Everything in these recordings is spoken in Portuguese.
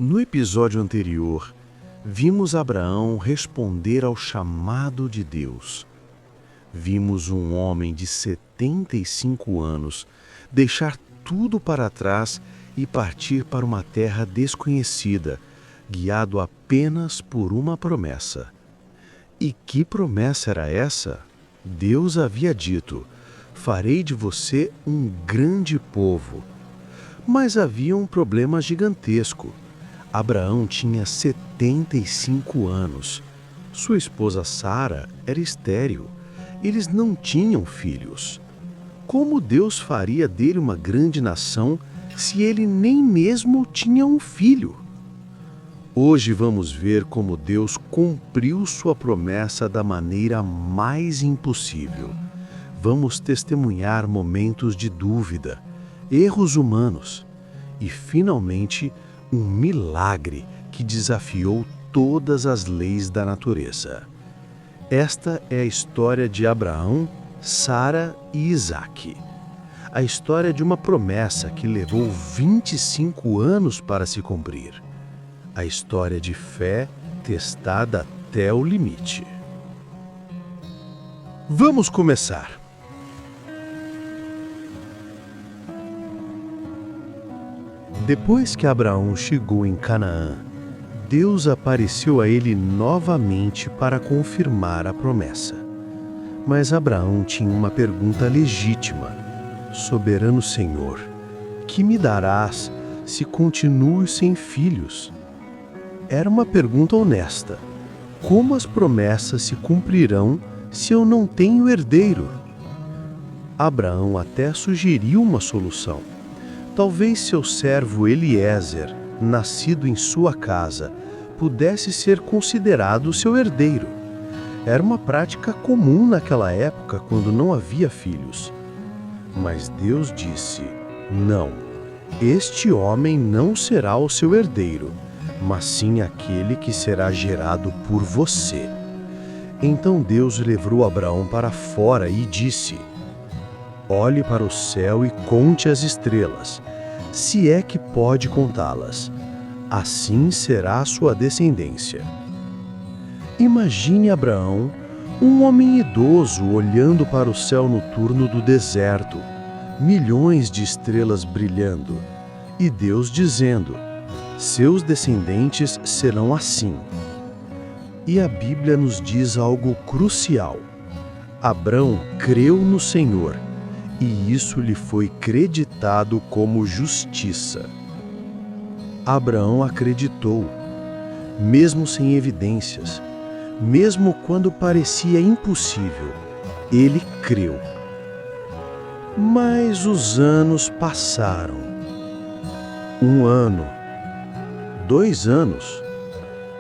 No episódio anterior, vimos Abraão responder ao chamado de Deus. Vimos um homem de 75 anos deixar tudo para trás e partir para uma terra desconhecida, guiado apenas por uma promessa. E que promessa era essa? Deus havia dito: farei de você um grande povo. Mas havia um problema gigantesco. Abraão tinha 75 anos. Sua esposa Sara era estéril. Eles não tinham filhos. Como Deus faria dele uma grande nação se ele nem mesmo tinha um filho? Hoje vamos ver como Deus cumpriu sua promessa da maneira mais impossível. Vamos testemunhar momentos de dúvida, erros humanos e, finalmente, um milagre que desafiou todas as leis da natureza. Esta é a história de Abraão, Sara e Isaque. A história de uma promessa que levou 25 anos para se cumprir. A história de fé testada até o limite. Vamos começar. Depois que Abraão chegou em Canaã, Deus apareceu a ele novamente para confirmar a promessa. Mas Abraão tinha uma pergunta legítima. Soberano Senhor, que me darás se continuo sem filhos? Era uma pergunta honesta. Como as promessas se cumprirão se eu não tenho herdeiro? Abraão até sugeriu uma solução. Talvez seu servo Eliezer, nascido em sua casa, pudesse ser considerado seu herdeiro. Era uma prática comum naquela época, quando não havia filhos. Mas Deus disse: não, este homem não será o seu herdeiro, mas sim aquele que será gerado por você. Então Deus levou Abraão para fora e disse: olhe para o céu e conte as estrelas, se é que pode contá-las. Assim será a sua descendência. Imagine Abraão, um homem idoso olhando para o céu noturno do deserto, milhões de estrelas brilhando, e Deus dizendo: seus descendentes serão assim. E a Bíblia nos diz algo crucial. Abraão creu no Senhor, e isso lhe foi creditado como justiça. Abraão acreditou, mesmo sem evidências, mesmo quando parecia impossível, ele creu. Mas os anos passaram. 1 ano, 2 anos,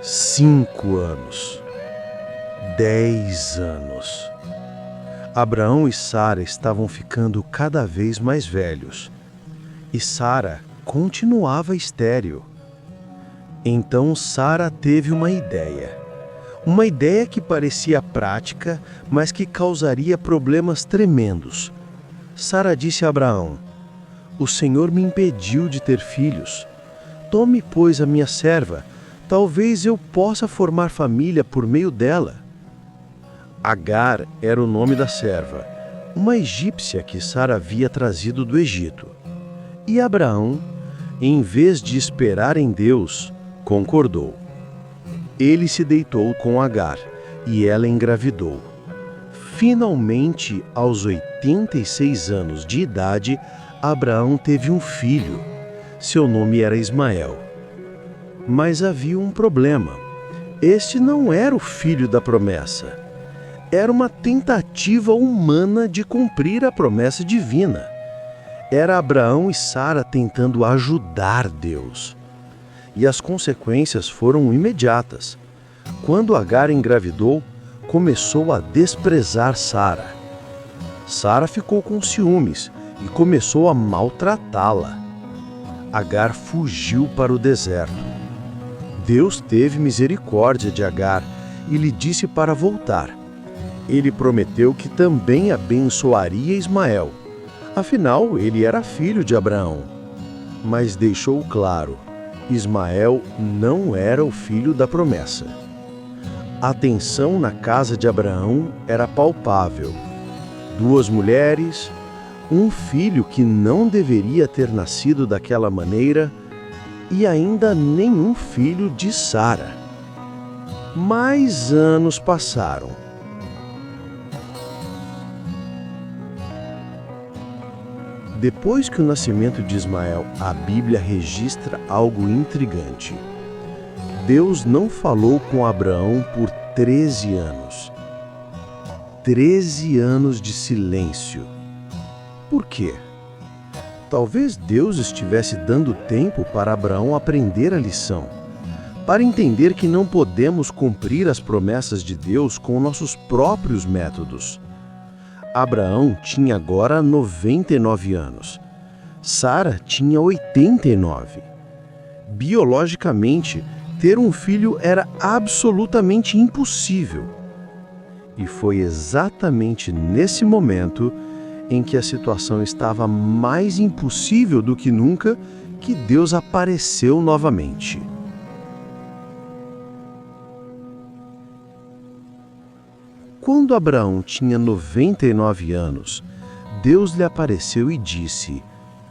5 anos, 10 anos. Abraão e Sara estavam ficando cada vez mais velhos, e Sara continuava estéril. Então Sara teve uma ideia que parecia prática, mas que causaria problemas tremendos. Sara disse a Abraão: o Senhor me impediu de ter filhos. Tome, pois, a minha serva, talvez eu possa formar família por meio dela. Agar era o nome da serva, uma egípcia que Sara havia trazido do Egito. E Abraão, em vez de esperar em Deus, concordou. Ele se deitou com Agar e ela engravidou. Finalmente, aos 86 anos de idade, Abraão teve um filho. Seu nome era Ismael. Mas havia um problema. Este não era o filho da promessa. Era uma tentativa humana de cumprir a promessa divina. Era Abraão e Sara tentando ajudar Deus. E as consequências foram imediatas. Quando Agar engravidou, começou a desprezar Sara. Sara ficou com ciúmes e começou a maltratá-la. Agar fugiu para o deserto. Deus teve misericórdia de Agar e lhe disse para voltar. Ele prometeu que também abençoaria Ismael. Afinal, ele era filho de Abraão. Mas deixou claro: Ismael não era o filho da promessa. A tensão na casa de Abraão era palpável. 2 mulheres, um filho que não deveria ter nascido daquela maneira e ainda nenhum filho de Sara. Mais anos passaram. Depois que o nascimento de Ismael, a Bíblia registra algo intrigante. Deus não falou com Abraão por 13 anos. 13 anos de silêncio. Por quê? Talvez Deus estivesse dando tempo para Abraão aprender a lição, para entender que não podemos cumprir as promessas de Deus com nossos próprios métodos. Abraão tinha agora 99 anos. Sara tinha 89. Biologicamente, ter um filho era absolutamente impossível. E foi exatamente nesse momento em que a situação estava mais impossível do que nunca que Deus apareceu novamente. Quando Abraão tinha 99 anos, Deus lhe apareceu e disse: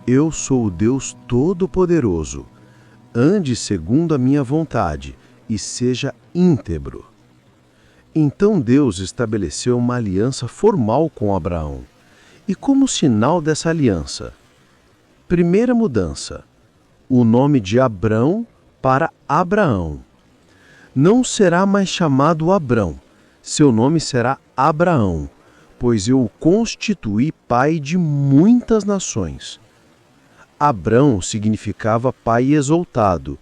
Eu sou o Deus Todo-Poderoso. Ande segundo a minha vontade e seja íntegro. Então Deus estabeleceu uma aliança formal com Abraão. E como sinal dessa aliança? Primeira mudança: o nome de Abrão para Abraão. Não será mais chamado Abrão. Seu nome será Abraão, pois eu o constituí pai de muitas nações. Abrão significava pai exaltado.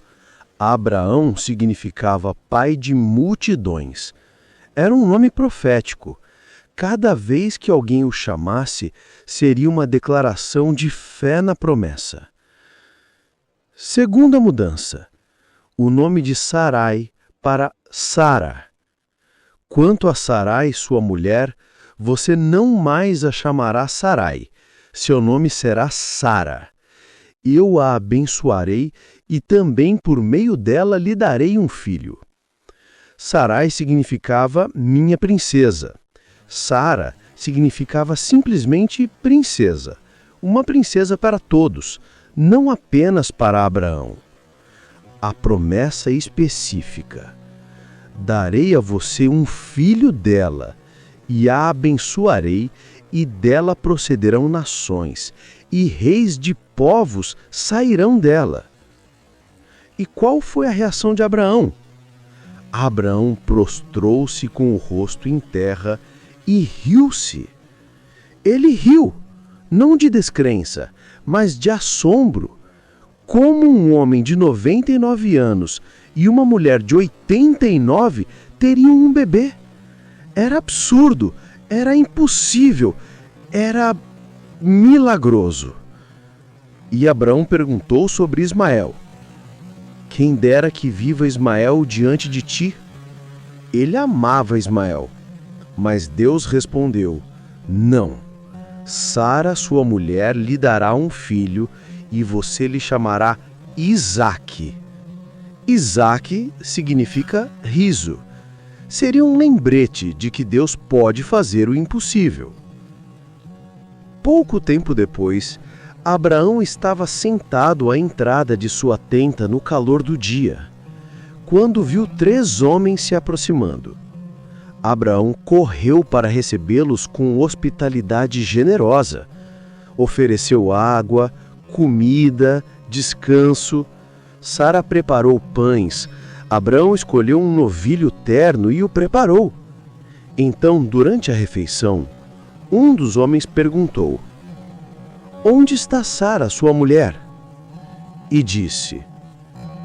Abraão significava pai de multidões. Era um nome profético. Cada vez que alguém o chamasse, seria uma declaração de fé na promessa. Segunda mudança: o nome de Sarai para Sara. Quanto a Sarai, sua mulher, você não mais a chamará Sarai. Seu nome será Sara. Eu a abençoarei e também por meio dela lhe darei um filho. Sarai significava minha princesa. Sara significava simplesmente princesa. Uma princesa para todos, não apenas para Abraão. A promessa específica: darei a você um filho dela, e a abençoarei, e dela procederão nações, e reis de povos sairão dela. E qual foi a reação de Abraão? Abraão prostrou-se com o rosto em terra e riu-se. Ele riu, não de descrença, mas de assombro. Como um homem de 99 anos e uma mulher de 89 teriam um bebê? Era absurdo, era impossível, era milagroso. E Abraão perguntou sobre Ismael: Quem dera que viva Ismael diante de ti? Ele amava Ismael, mas Deus respondeu: Não, Sara, sua mulher, lhe dará um filho e você lhe chamará Isaque. Isaque significa riso. Seria um lembrete de que Deus pode fazer o impossível. Pouco tempo depois, Abraão estava sentado à entrada de sua tenda no calor do dia, quando viu 3 homens se aproximando. Abraão correu para recebê-los com hospitalidade generosa. Ofereceu água, comida, descanso. Sara preparou pães. Abraão escolheu um novilho terno e o preparou. Então, durante a refeição, um dos homens perguntou: Onde está Sara, sua mulher? E disse: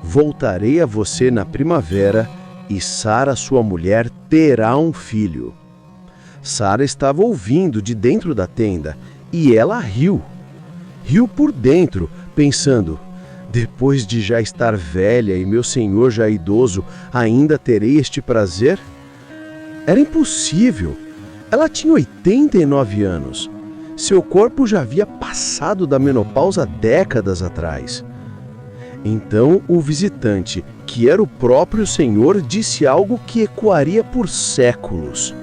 Voltarei a você na primavera e Sara, sua mulher, terá um filho. Sara estava ouvindo de dentro da tenda e ela riu. Riu por dentro, pensando: Depois de já estar velha e meu senhor já idoso, ainda terei este prazer? Era impossível. Ela tinha 89 anos. Seu corpo já havia passado da menopausa décadas atrás. Então o visitante, que era o próprio Senhor, disse algo que ecoaria por séculos: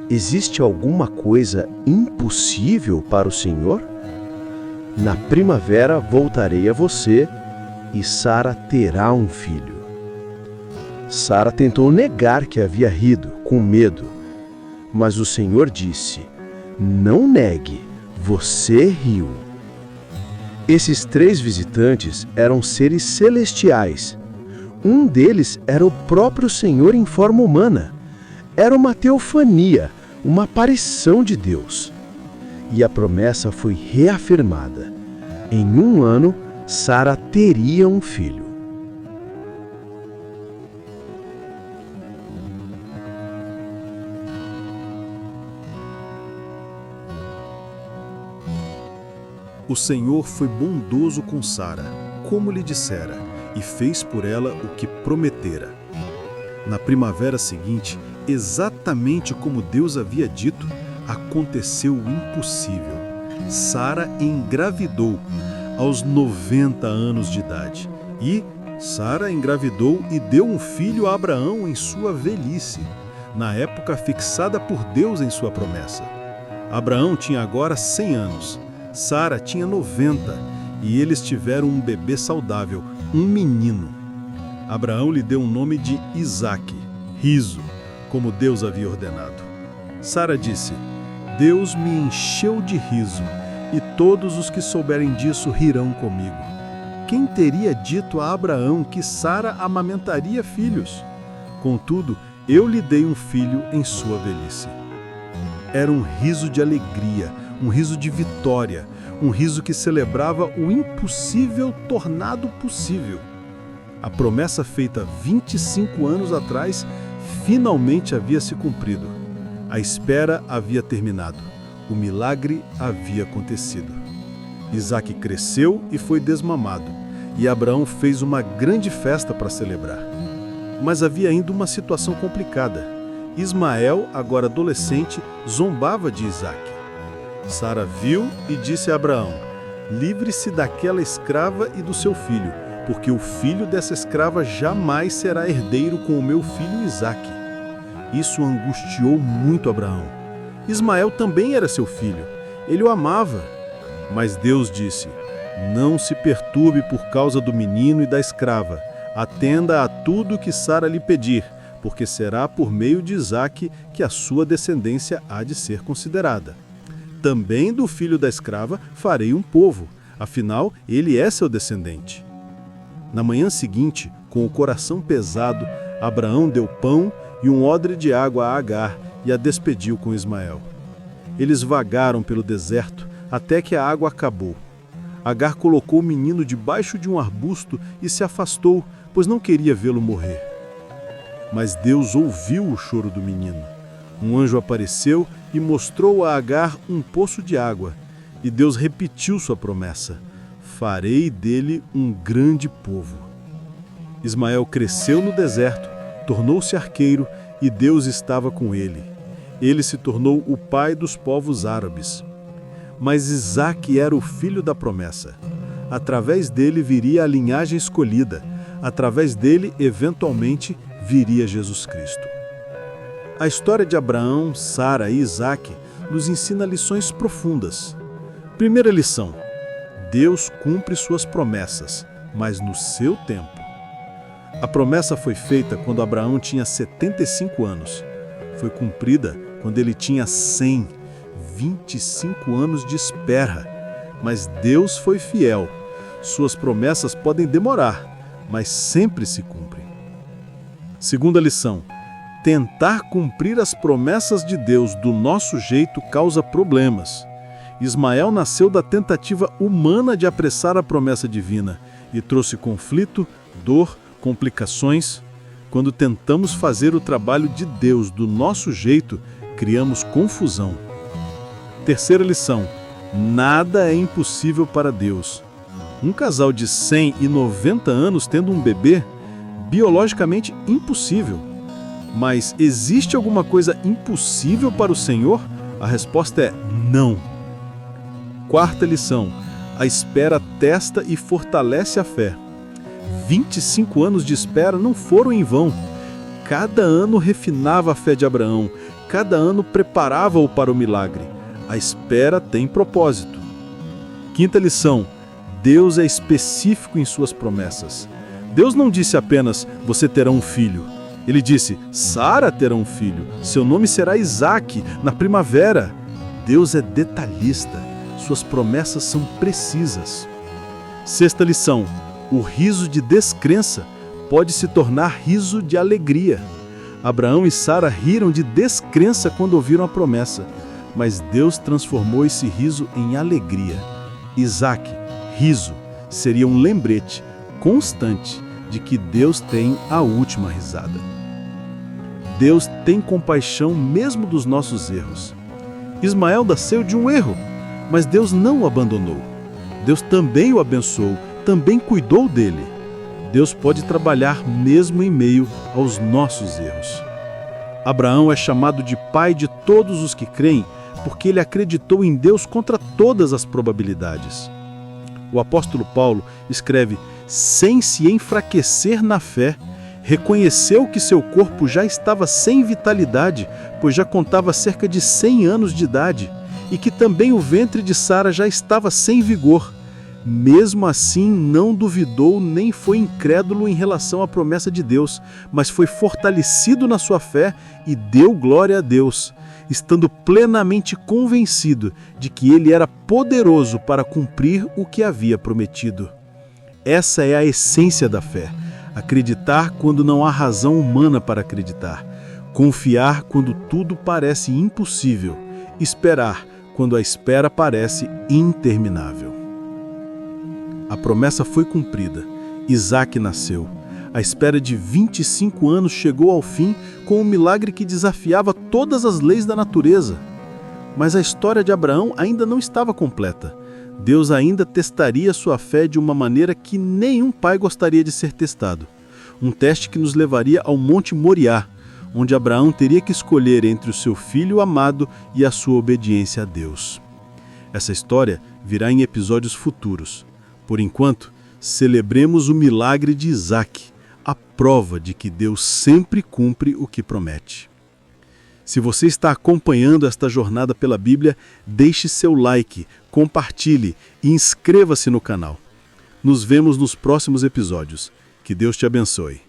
existe alguma coisa impossível para o Senhor? Na primavera voltarei a você e Sara terá um filho. Sara tentou negar que havia rido, com medo. Mas o Senhor disse: não negue, você riu. Esses 3 visitantes eram seres celestiais. Um deles era o próprio Senhor em forma humana. Era uma teofania, uma aparição de Deus. E a promessa foi reafirmada. Em 1 ano, Sara teria um filho. O Senhor foi bondoso com Sara, como lhe dissera, e fez por ela o que prometera. Na primavera seguinte, exatamente como Deus havia dito, aconteceu o impossível. Sara engravidou aos 90 anos de idade. E Sara engravidou e deu um filho a Abraão em sua velhice, na época fixada por Deus em sua promessa. Abraão tinha agora 100 anos. Sara tinha 90 e eles tiveram um bebê saudável, um menino. Abraão lhe deu o nome de Isaque, riso, como Deus havia ordenado. Sara disse: Deus me encheu de riso e todos os que souberem disso rirão comigo. Quem teria dito a Abraão que Sara amamentaria filhos? Contudo, eu lhe dei um filho em sua velhice. Era um riso de alegria, um riso de vitória, um riso que celebrava o impossível tornado possível. A promessa feita 25 anos atrás finalmente havia se cumprido. A espera havia terminado. O milagre havia acontecido. Isaque cresceu e foi desmamado, e Abraão fez uma grande festa para celebrar. Mas havia ainda uma situação complicada. Ismael, agora adolescente, zombava de Isaque. Sara viu e disse a Abraão: livre-se daquela escrava e do seu filho, porque o filho dessa escrava jamais será herdeiro com o meu filho Isaque. Isso angustiou muito Abraão. Ismael também era seu filho. Ele o amava. Mas Deus disse: não se perturbe por causa do menino e da escrava. Atenda a tudo que Sara lhe pedir, porque será por meio de Isaque que a sua descendência há de ser considerada. Também do filho da escrava farei um povo, afinal ele é seu descendente. Na manhã seguinte, com o coração pesado, Abraão deu pão e um odre de água a Agar e a despediu com Ismael. Eles vagaram pelo deserto até que a água acabou. Agar colocou o menino debaixo de um arbusto e se afastou, pois não queria vê-lo morrer. Mas Deus ouviu o choro do menino. Um anjo apareceu e mostrou a Agar um poço de água. E Deus repetiu sua promessa: farei dele um grande povo. Ismael cresceu no deserto, tornou-se arqueiro e Deus estava com ele. Ele se tornou o pai dos povos árabes. Mas Isaque era o filho da promessa. Através dele viria a linhagem escolhida. Através dele, eventualmente, viria Jesus Cristo. A história de Abraão, Sara e Isaque nos ensina lições profundas. Primeira lição: Deus cumpre suas promessas, mas no seu tempo. A promessa foi feita quando Abraão tinha 75 anos. Foi cumprida quando ele tinha 100, 25 anos de espera. Mas Deus foi fiel. Suas promessas podem demorar, mas sempre se cumprem. Segunda lição: tentar cumprir as promessas de Deus do nosso jeito causa problemas. Ismael nasceu da tentativa humana de apressar a promessa divina e trouxe conflito, dor, complicações. Quando tentamos fazer o trabalho de Deus do nosso jeito, criamos confusão. Terceira lição: nada é impossível para Deus. Um casal de 100 e 90 anos tendo um bebê, biologicamente impossível. Mas existe alguma coisa impossível para o Senhor? A resposta é não. Quarta lição: a espera testa e fortalece a fé. 25 anos de espera não foram em vão. Cada ano refinava a fé de Abraão, cada ano preparava-o para o milagre. A espera tem propósito. Quinta lição: Deus é específico em suas promessas. Deus não disse apenas, você terá um filho. Ele disse, Sara terá um filho, seu nome será Isaque, na primavera. Deus é detalhista, suas promessas são precisas. Sexta lição: o riso de descrença pode se tornar riso de alegria. Abraão e Sara riram de descrença quando ouviram a promessa, mas Deus transformou esse riso em alegria. Isaque, riso, seria um lembrete constante de que Deus tem a última risada. Deus tem compaixão mesmo dos nossos erros. Ismael nasceu de um erro, mas Deus não o abandonou. Deus também o abençoou, também cuidou dele. Deus pode trabalhar mesmo em meio aos nossos erros. Abraão é chamado de pai de todos os que creem, porque ele acreditou em Deus contra todas as probabilidades. O apóstolo Paulo escreve, sem se enfraquecer na fé, reconheceu que seu corpo já estava sem vitalidade, pois já contava cerca de 100 anos de idade, e que também o ventre de Sara já estava sem vigor. Mesmo assim, não duvidou nem foi incrédulo em relação à promessa de Deus, mas foi fortalecido na sua fé e deu glória a Deus, estando plenamente convencido de que ele era poderoso para cumprir o que havia prometido. Essa é a essência da fé: acreditar quando não há razão humana para acreditar, confiar quando tudo parece impossível, esperar quando a espera parece interminável. A promessa foi cumprida. Isaque nasceu. A espera de 25 anos chegou ao fim com um milagre que desafiava todas as leis da natureza. Mas a história de Abraão ainda não estava completa. Deus ainda testaria sua fé de uma maneira que nenhum pai gostaria de ser testado. Um teste que nos levaria ao Monte Moriá, onde Abraão teria que escolher entre o seu filho amado e a sua obediência a Deus. Essa história virá em episódios futuros. Por enquanto, celebremos o milagre de Isaque, a prova de que Deus sempre cumpre o que promete. Se você está acompanhando esta jornada pela Bíblia, deixe seu like, compartilhe e inscreva-se no canal. Nos vemos nos próximos episódios. Que Deus te abençoe.